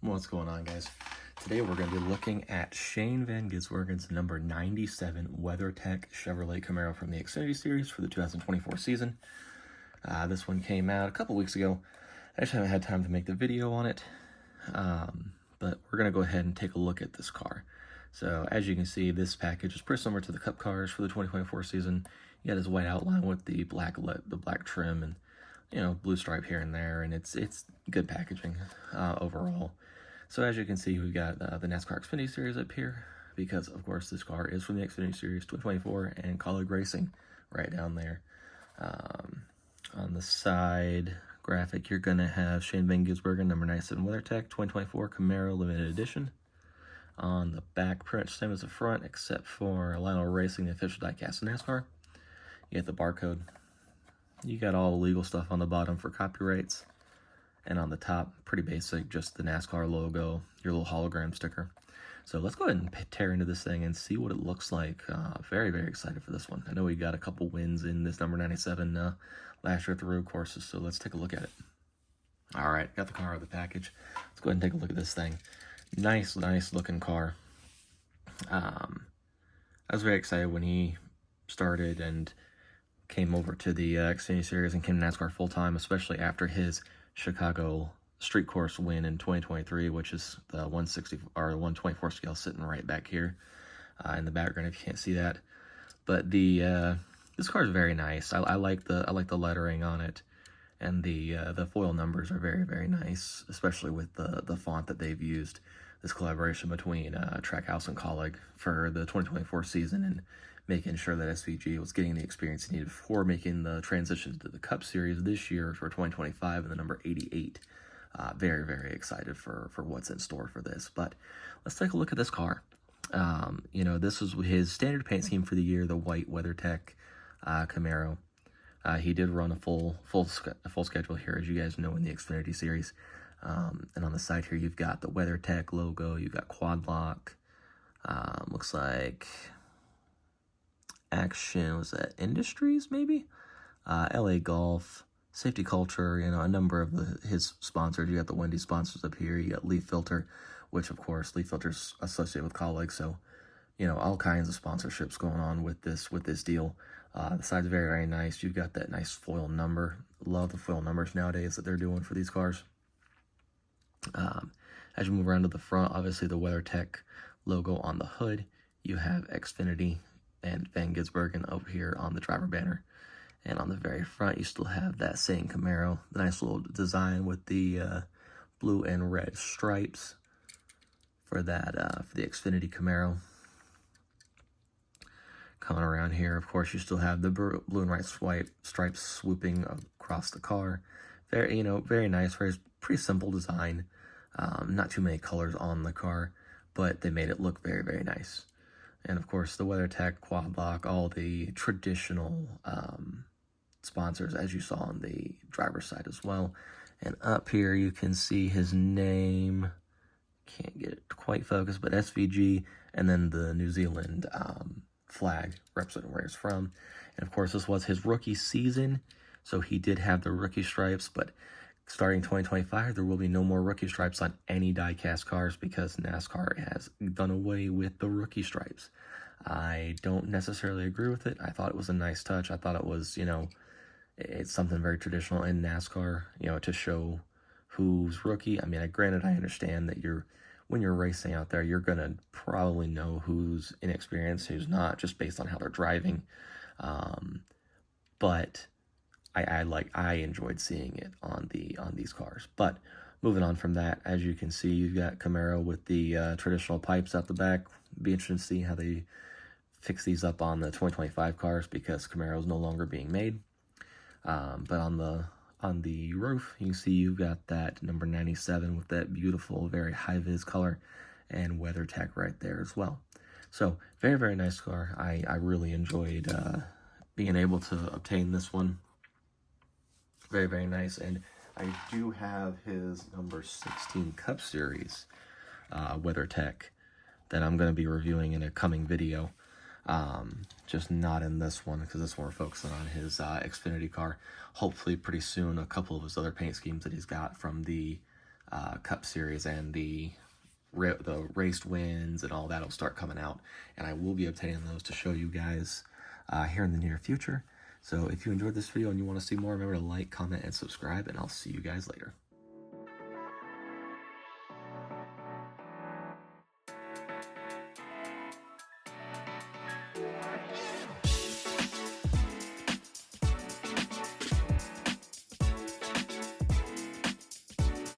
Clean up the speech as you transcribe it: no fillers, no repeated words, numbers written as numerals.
What's going on, guys? Today we're going to be looking at Shane Van Gisbergen's number 97 WeatherTech Chevrolet Camaro from the Xfinity Series for the 2024 season. This one came out a couple weeks ago. I just haven't had time to make the video on it, but we're going to go ahead and take a look at this car. So as you can see, this package is pretty similar to the Cup cars for the 2024 season. You got this white outline with the black trim and blue stripe here and there, and it's good packaging overall. So as you can see, we've got the NASCAR Xfinity Series up here because, of course, this car is from the Xfinity Series 2024 and College Racing right down there. On the side graphic, you're going to have Shane Van Gisbergen, number 97 WeatherTech 2024 Camaro Limited Edition. On the back, pretty much same as the front, except for Lionel Racing, the official diecast of NASCAR. You get the barcode. You got all the legal stuff on the bottom for copyrights. And on the top, pretty basic, just the NASCAR logo, your little hologram sticker. So let's go ahead and tear into this thing and see what it looks like. Very, very excited for this one. I know we got a couple wins in this number 97 last year at the road courses, so let's take a look at it. All right, got the car out of the package. Let's go ahead and take a look at this thing. Nice looking car. I was very excited when he started and came over to the Xfinity Series and came to NASCAR full-time, especially after his Chicago street course win in 2023, which is the 160 or 124 scale sitting right back here in the background if you can't see that. But the this car is very nice. I like the lettering on it, and the foil numbers are very nice, especially with the font that they've used. This collaboration between Trackhouse and Colleague for the 2024 season, and making sure that SVG was getting the experience it needed for making the transition to the Cup Series this year for 2025 and the number 88. Very excited for what's in store for this. But let's take a look at this car. This was his standard paint scheme for the year, the white WeatherTech Camaro. He did run a full schedule here, as you guys know, in the Xfinity Series. And on the side here, you've got the WeatherTech logo. You've got quad lock. Looks like Action, was that Industries, maybe? LA Golf, Safety Culture, a number of his sponsors. You got the Wendy's sponsors up here. You got Leaf Filter, which, of course, Leaf Filter's associated with Colleague, so, all kinds of sponsorships going on with this deal. The side's very nice. You've got that nice foil number. Love the foil numbers nowadays that they're doing for these cars. As you move around to the front, obviously the WeatherTech logo on the hood. You have Xfinity and Van Gisbergen over here on the driver banner. And on the very front, you still have that same Camaro. The nice little design with the blue and red stripes for that for the Xfinity Camaro. Coming around here, of course, you still have the blue and white stripes swooping across the car. Very nice, pretty simple design. Not too many colors on the car, but they made it look very nice. And of course, the WeatherTech, quad lock, all the traditional sponsors, as you saw on the driver's side as well. And up here, you can see his name. Can't get it quite focused, but SVG, and then the New Zealand flag representing where he's from. And of course, this was his rookie season, so he did have the rookie stripes, but starting 2025, there will be no more rookie stripes on any diecast cars because NASCAR has done away with the rookie stripes. I don't necessarily agree with it. I thought it was a nice touch. I thought it was, it's something very traditional in NASCAR, to show who's rookie. I mean, granted, I understand that when you're racing out there, you're going to probably know who's inexperienced, who's not, just based on how they're driving. But I enjoyed seeing it on these cars. But moving on from that, as you can see, you've got Camaro with the traditional pipes out the back. Be interesting to see how they fix these up on the 2025 cars because Camaro is no longer being made. But on the roof, you can see you've got that number 97 with that beautiful, very high-vis color, and WeatherTech right there as well. So very nice car. I really enjoyed being able to obtain this one. Very nice. And I do have his number 16 Cup Series WeatherTech that I'm going to be reviewing in a coming video. Just not in this one, because this one we're focusing on his Xfinity car. Hopefully pretty soon a couple of his other paint schemes that he's got from the Cup Series and the raced wins and all that will start coming out, and I will be obtaining those to show you guys here in the near future. So if you enjoyed this video and you want to see more, remember to like, comment, and subscribe, and I'll see you guys later.